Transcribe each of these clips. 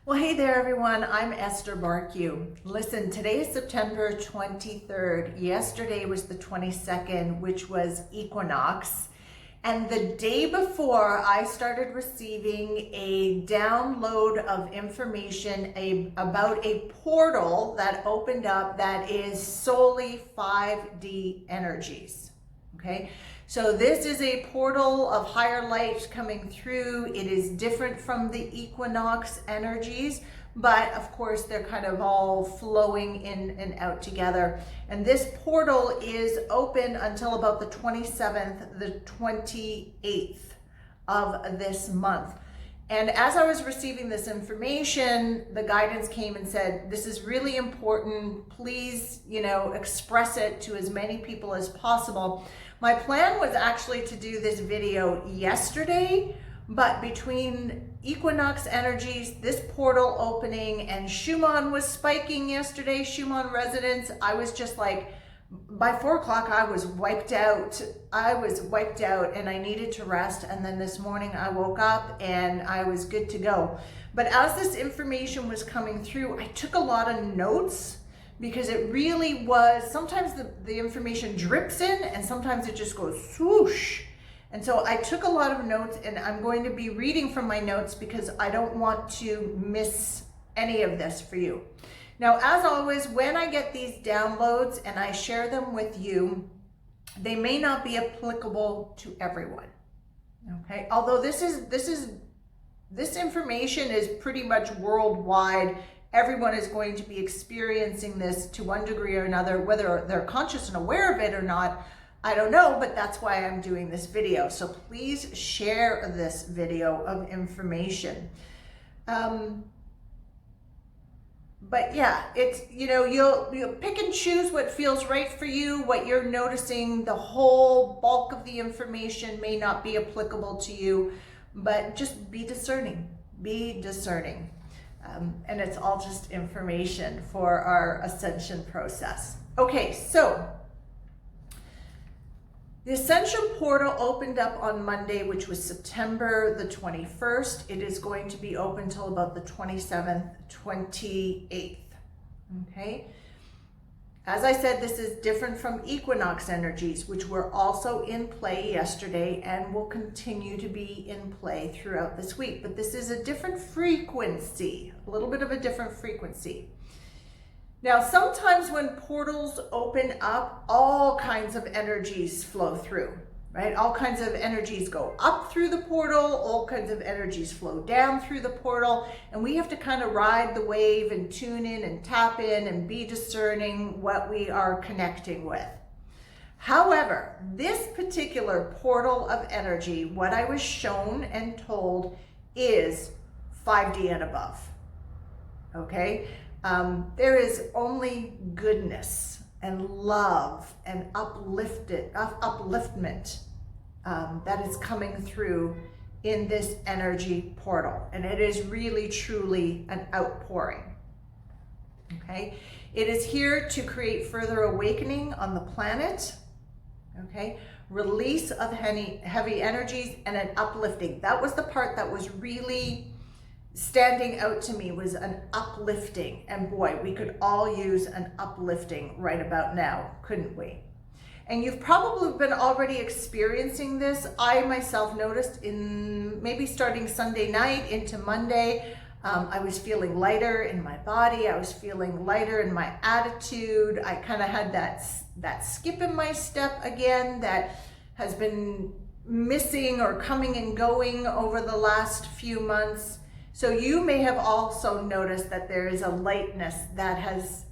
Well, hey there, everyone. I'm Esther Bartkiw. Listen, today is September 23rd. Yesterday was the 22nd, which was equinox. And the day before, I started receiving a download of information about a portal that opened up that is solely 5D energies. Okay, so this is a portal of higher light coming through. It is different from the equinox energies, but of course they're kind of all flowing in and out together. And this portal is open until about the 27th, the 28th of this month. And as I was receiving this information, the guidance came and said, this is really important. Please, express it to as many people as possible. My plan was actually to do this video yesterday, but between equinox energies, this portal opening, and Schumann was spiking yesterday, Schumann resonance, I was just like, by 4 o'clock, I was wiped out. And I needed to rest. And then this morning I woke up and I was good to go. But as this information was coming through, I took a lot of notes because it really was, sometimes the information drips in and sometimes it just goes swoosh. And so I took a lot of notes, and I'm going to be reading from my notes because I don't want to miss any of this for you. Now, as always, when I get these downloads and I share them with you, they may not be applicable to everyone. Okay, although this information is pretty much worldwide. Everyone is going to be experiencing this to one degree or another, whether they're conscious and aware of it or not, I don't know, but that's why I'm doing this video. So please share this video of information. But yeah, it's, you'll pick and choose what feels right for you, what you're noticing. The whole bulk of the information may not be applicable to you, but just be discerning, and it's all just information for our ascension process. Okay, so the Ascension portal opened up on Monday, which was September the 21st. It is going to be open till about the 27th, 28th, okay? As I said, this is different from equinox energies, which were also in play yesterday and will continue to be in play throughout this week. But this is a different frequency, a little bit of a different frequency. Now, sometimes when portals open up, all kinds of energies flow through, right? All kinds of energies go up through the portal, all kinds of energies flow down through the portal, and we have to kind of ride the wave and tune in and tap in and be discerning what we are connecting with. However, this particular portal of energy, what I was shown and told, is 5D and above, okay? There is only goodness and love and upliftment that is coming through in this energy portal. And it is really, truly an outpouring. Okay? It is here to create further awakening on the planet. Okay? Release of heavy energies and an uplifting. That was the part that was really standing out to me, was an uplifting. And boy, we could all use an uplifting right about now, couldn't we? And you've probably been already experiencing this. I myself noticed in maybe starting Sunday night into Monday, I was feeling lighter in my body. I was feeling lighter in my attitude. I kind of had that skip in my step again that has been missing or coming and going over the last few months. So you may have also noticed that there is a lightness that has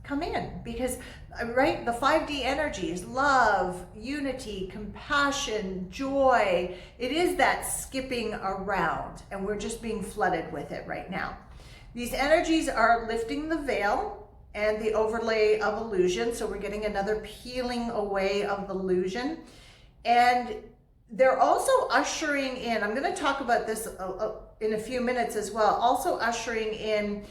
come in because, right, the 5D energy is love, unity, compassion, joy. It is that skipping around, and we're just being flooded with it right now. These energies are lifting the veil and the overlay of illusion. So we're getting another peeling away of the illusion. And they're also ushering in, I'm going to talk about this in a few minutes as well, also ushering in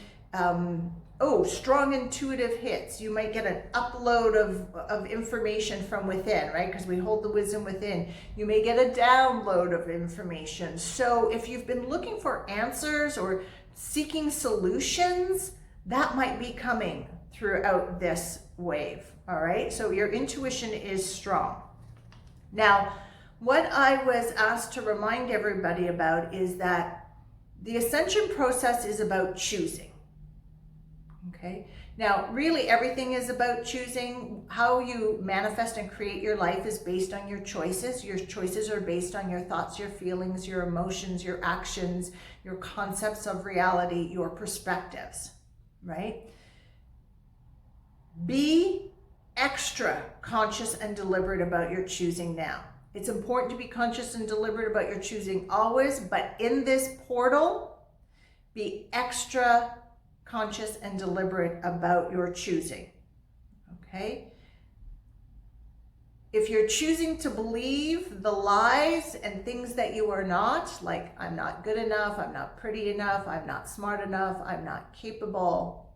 strong intuitive hits. You might get an upload of information from within, right? Because we hold the wisdom within. You may get a download of information. So if you've been looking for answers or seeking solutions, that might be coming throughout this wave. All right, so your intuition is strong. Now, what I was asked to remind everybody about is that the ascension process is about choosing. Okay, now really everything is about choosing. How you manifest and create your life is based on your choices. Your choices are based on your thoughts, your feelings, your emotions, your actions, your concepts of reality, your perspectives, right? Be extra conscious and deliberate about your choosing now. It's important to be conscious and deliberate about your choosing always, but in this portal, be extra conscious and deliberate about your choosing, okay? If you're choosing to believe the lies and things that you are not, like I'm not good enough, I'm not pretty enough, I'm not smart enough, I'm not capable,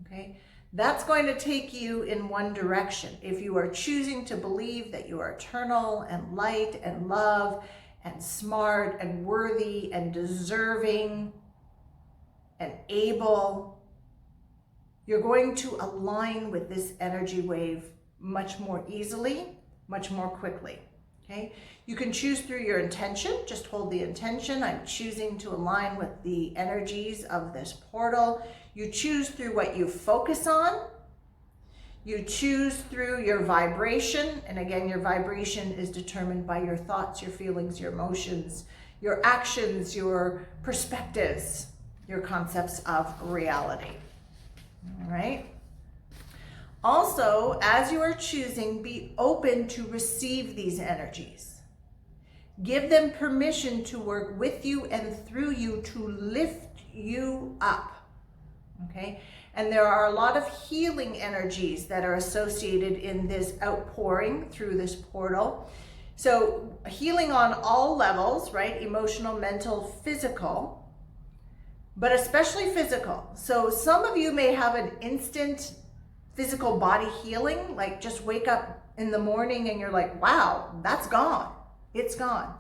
okay? That's going to take you in one direction. If you are choosing to believe that you are eternal and light and love and smart and worthy and deserving and able, you're going to align with this energy wave much more easily, much more quickly, okay? You can choose through your intention. Just hold the intention. I'm choosing to align with the energies of this portal. You choose through what you focus on. You choose through your vibration. And again, your vibration is determined by your thoughts, your feelings, your emotions, your actions, your perspectives, your concepts of reality. All right? Also, as you are choosing, be open to receive these energies. Give them permission to work with you and through you to lift you up, okay? And there are a lot of healing energies that are associated in this outpouring through this portal. So healing on all levels, right? Emotional, mental, physical, but especially physical. So some of you may have an instant physical body healing, like just wake up in the morning and you're like, wow, that's gone. It's gone.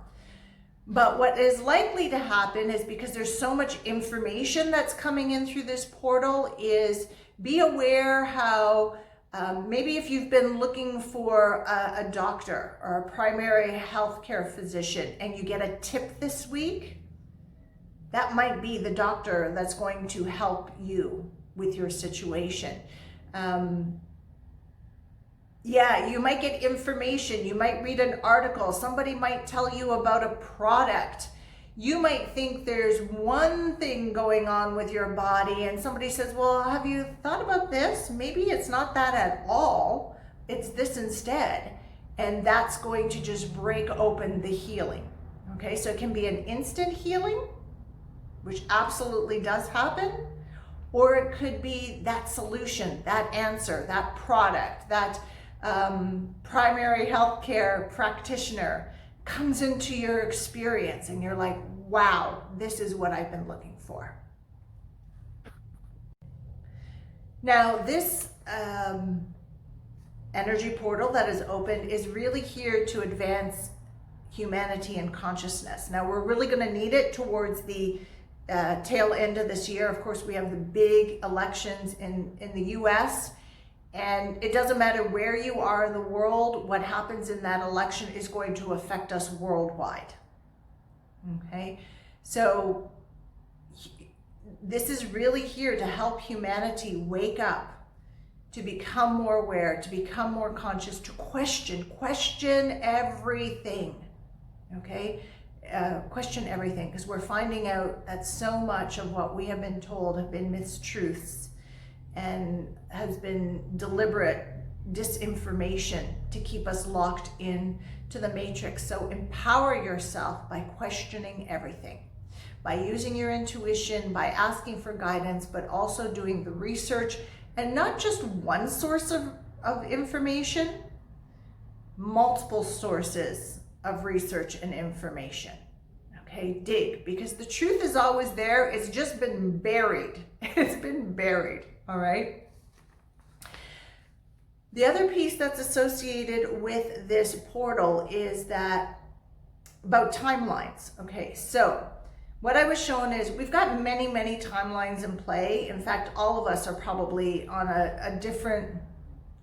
But what is likely to happen is, because there's so much information that's coming in through this portal, is be aware how maybe if you've been looking for a doctor or a primary healthcare physician and you get a tip this week, that might be the doctor that's going to help you with your situation. Yeah, you might get information, you might read an article, somebody might tell you about a product. You might think there's one thing going on with your body and somebody says, well, have you thought about this? Maybe it's not that at all, it's this instead. And that's going to just break open the healing. Okay, so it can be an instant healing, which absolutely does happen, or it could be that solution, that answer, that product, that primary healthcare practitioner comes into your experience and you're like, wow, this is what I've been looking for. Now this energy portal that is open is really here to advance humanity and consciousness. Now we're really going to need it towards the tail end of this year. Of course, we have the big elections in the US. And it doesn't matter where you are in the world, what happens in that election is going to affect us worldwide. Okay, so this is really here to help humanity wake up, to become more aware, to become more conscious, to question everything. Okay, question everything, because we're finding out that so much of what we have been told have been mistruths and has been deliberate disinformation to keep us locked in to the matrix. So empower yourself by questioning everything, by using your intuition, by asking for guidance, but also doing the research, and not just one source of information, multiple sources of research and information. Okay, dig, because the truth is always there. It's just been buried. It's been buried. All right. The other piece that's associated with this portal is that about timelines. Okay, so what I was shown is we've got many, many timelines in play. In fact, all of us are probably on a different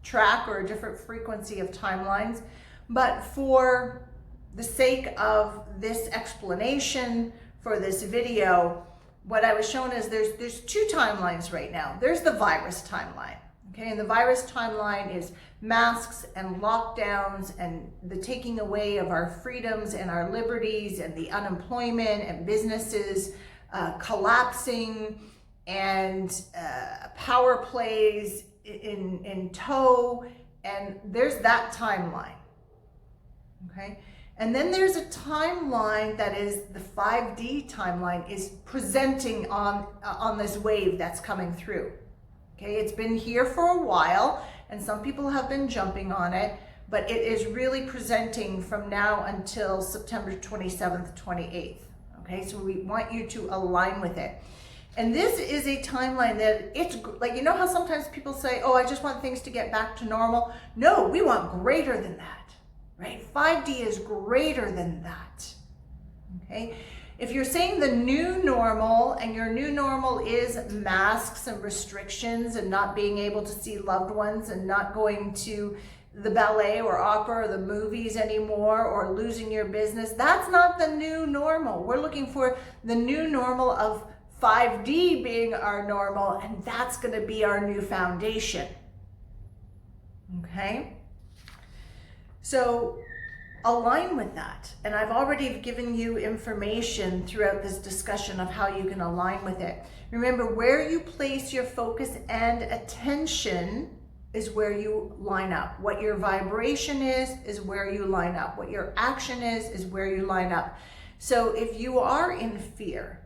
track or a different frequency of timelines. But for the sake of this explanation, for this video, what I was shown is there's two timelines right now. There's the virus timeline. Okay, and the virus timeline is masks and lockdowns and the taking away of our freedoms and our liberties and the unemployment and businesses collapsing and power plays in tow, and there's that timeline. Okay, and then there's a timeline that is the 5D timeline, is presenting on this wave that's coming through. Okay, it's been here for a while and some people have been jumping on it, but it is really presenting from now until September 27th, 28th. Okay, so we want you to align with it. And this is a timeline that it's like, you know how sometimes people say, oh, I just want things to get back to normal. No, we want greater than that, right? 5D is greater than that, okay? If you're saying the new normal, and your new normal is masks and restrictions and not being able to see loved ones and not going to the ballet or opera or the movies anymore or losing your business, that's not the new normal. We're looking for the new normal of 5D being our normal, and that's going to be our new foundation. Okay? So align with that. And I've already given you information throughout this discussion of how you can align with it. Remember, where you place your focus and attention is where you line up. What your vibration is where you line up. What your action is where you line up. So if you are in fear,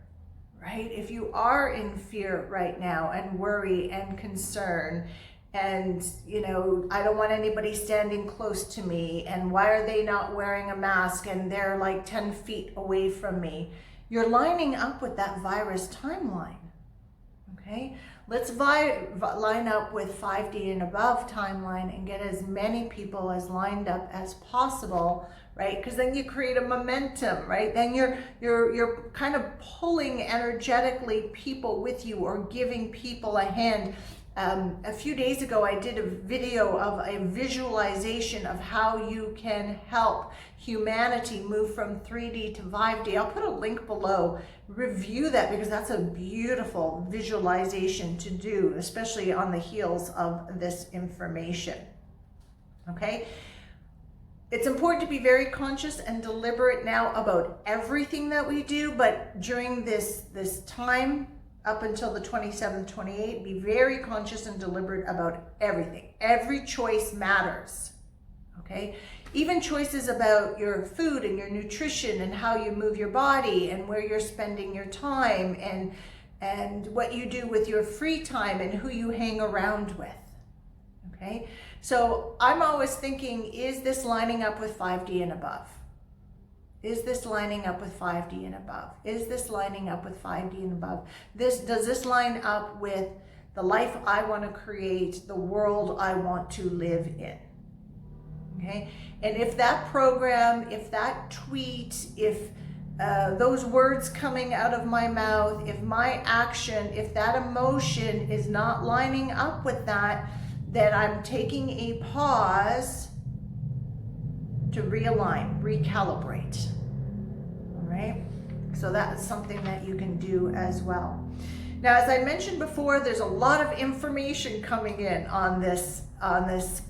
right? If you are in fear right now and worry and concern, and, you know, I don't want anybody standing close to me, and why are they not wearing a mask and they're like 10 feet away from me? You're lining up with that virus timeline, okay? Let's line up with 5D and above timeline and get as many people as lined up as possible, right? Because then you create a momentum, right? Then you're kind of pulling energetically people with you or giving people a hand. A few days ago, I did a video of a visualization of how you can help humanity move from 3D to 5D. I'll put a link below. Review that, because that's a beautiful visualization to do, especially on the heels of this information. Okay? It's important to be very conscious and deliberate now about everything that we do, but during this time, up until the 27th, 28th, be very conscious and deliberate about everything. Every choice matters, okay? Even choices about your food and your nutrition and how you move your body and where you're spending your time and what you do with your free time and who you hang around with, okay? So I'm always thinking, is this lining up with 5D and above? Is this lining up with 5D and above? Is this lining up with 5D and above? Does this line up with the life I want to create, the world I want to live in? Okay? And if that program, if that tweet, if those words coming out of my mouth, if my action, if that emotion is not lining up with that, then I'm taking a pause to realign, recalibrate. All right? So that is something that you can do as well. Now, as I mentioned before, there's a lot of information coming in on this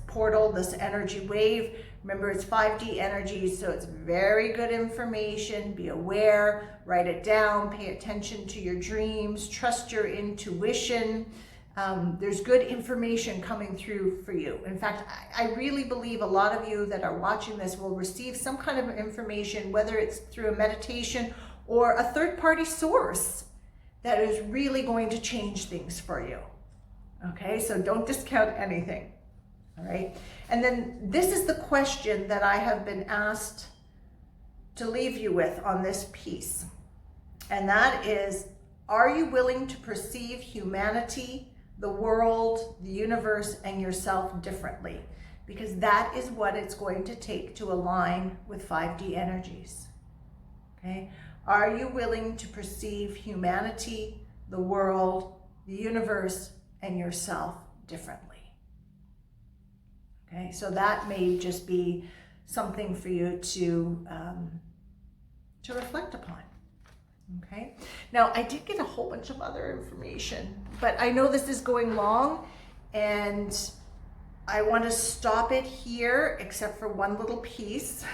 portal, this energy wave. Remember, it's 5D energy, so it's very good information. Be aware, write it down, pay attention to your dreams, trust your intuition. There's good information coming through for you. In fact, I really believe a lot of you that are watching this will receive some kind of information, whether it's through a meditation or a third-party source, that is really going to change things for you. Okay, so don't discount anything. All right, and then this is the question that I have been asked to leave you with on this piece, and that is, are you willing to perceive humanity, the world, the universe, and yourself differently? Because that is what it's going to take to align with 5D energies. Okay? Are you willing to perceive humanity, the world, the universe, and yourself differently? Okay, so that may just be something for you to reflect upon. Okay, now I did get a whole bunch of other information, but I know this is going long and I want to stop it here except for one little piece.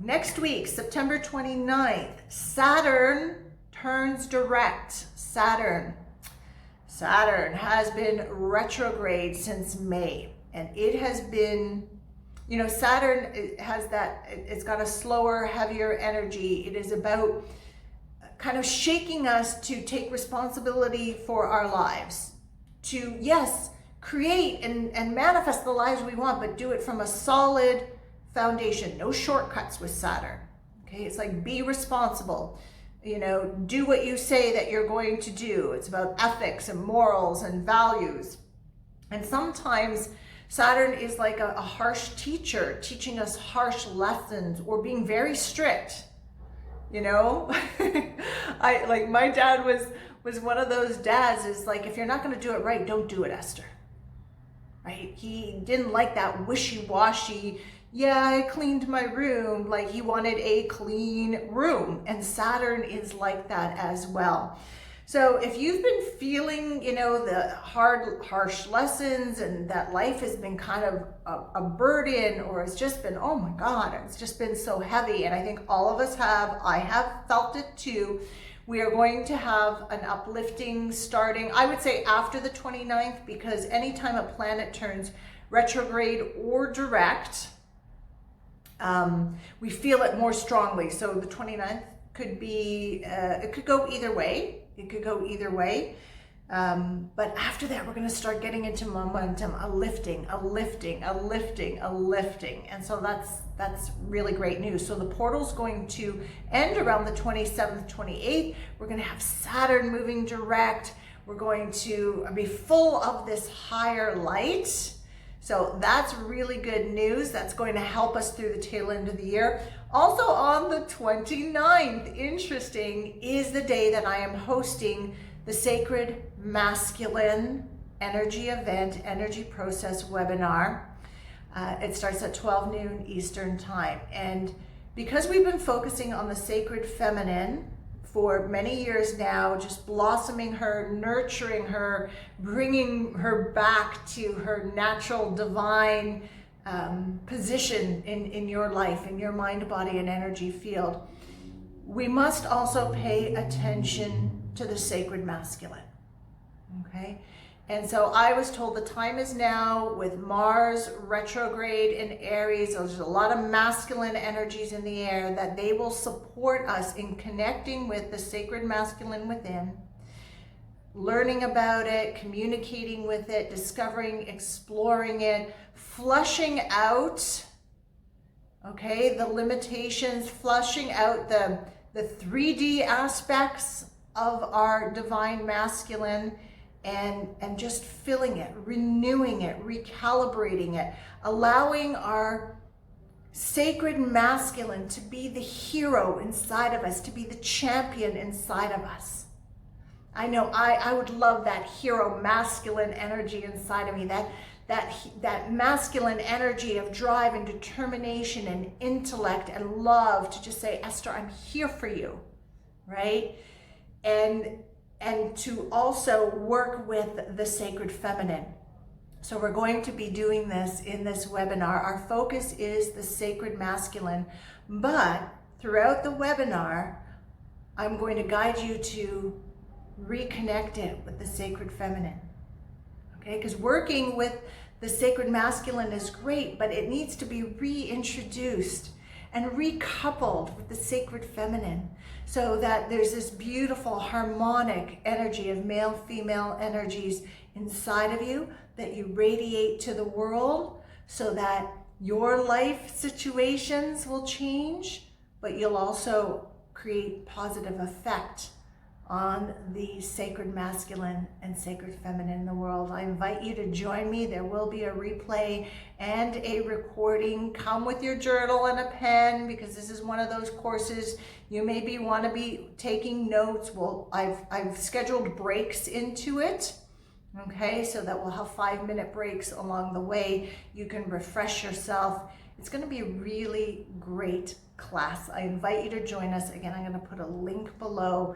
Next week, September 29th, Saturn turns direct. Saturn has been retrograde since May, and it has been, you know, Saturn has that, it's got a slower, heavier energy. It is about kind of shaking us to take responsibility for our lives, to, yes, create and manifest the lives we want, but do it from a solid foundation. No shortcuts with Saturn. Okay, it's like, be responsible. You know, do what you say that you're going to do. It's about ethics and morals and values. And sometimes Saturn is like a harsh teacher, teaching us harsh lessons or being very strict. You know, my dad was one of those dads, is like, if you're not going to do it right, don't do it, Esther. Right? He didn't like that wishy-washy, yeah, I cleaned my room. Like, he wanted a clean room. And Saturn is like that as well. So if you've been feeling, you know, the harsh lessons, and that life has been kind of a burden, or it's just been, oh my God, it's just been so heavy. And I think all of us have, I have felt it too. We are going to have an uplifting starting, I would say, after the 29th, because anytime a planet turns retrograde or direct, we feel it more strongly. So the 29th could be, it could go either way. It could go either way. But after that, we're going to start getting into momentum, a lifting. And so that's really great news. So the portal's going to end around the 27th, 28th. We're going to have Saturn moving direct. We're going to be full of this higher light. So that's really good news. That's going to help us through the tail end of the year. Also on the 29th, interesting, is the day that I am hosting the Sacred Masculine Energy Event, Energy Process webinar. It starts at 12 noon Eastern Time. And because we've been focusing on the sacred feminine for many years now, just blossoming her, nurturing her, bringing her back to her natural divine position in your life, in your mind, body, and energy field, we must also pay attention to the sacred masculine. Okay? And so I was told the time is now, with Mars retrograde in Aries. There's a lot of masculine energies in the air, that they will support us in connecting with the sacred masculine within, learning about it, communicating with it, discovering, exploring it, flushing out, okay, the limitations, flushing out the 3D aspects of our divine masculine, and just filling it, renewing it, recalibrating it, allowing our sacred masculine to be the hero inside of us, to be the champion inside of us. I know I would love that hero masculine energy inside of me, that masculine energy of drive and determination and intellect and love, to just say, Esther, I'm here for you, right? And to also work with the sacred feminine. So we're going to be doing this in this webinar. Our focus is the sacred masculine, but throughout the webinar, I'm going to guide you to reconnect it with the sacred feminine. Okay, because working with the sacred masculine is great, but it needs to be reintroduced and recoupled with the sacred feminine, so that there's this beautiful harmonic energy of male-female energies inside of you that you radiate to the world, so that your life situations will change, but you'll also create positive effect on the sacred masculine and sacred feminine in the world. I invite you to join me. There will be a replay and a recording. Come with your journal and a pen, because this is one of those courses you maybe want to be taking notes. Well, I've scheduled breaks into it. Okay, so that we'll have 5-minute breaks along the way. You can refresh yourself. It's going to be a really great class. I invite you to join us. Again, I'm going to put a link below.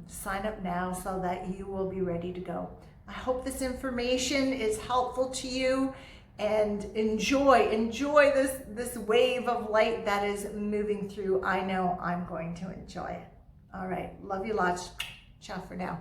Sign up now so that you will be ready to go. I hope this information is helpful to you, and enjoy this wave of light that is moving through. I know I'm going to enjoy it. All right, love you lots. Ciao for now.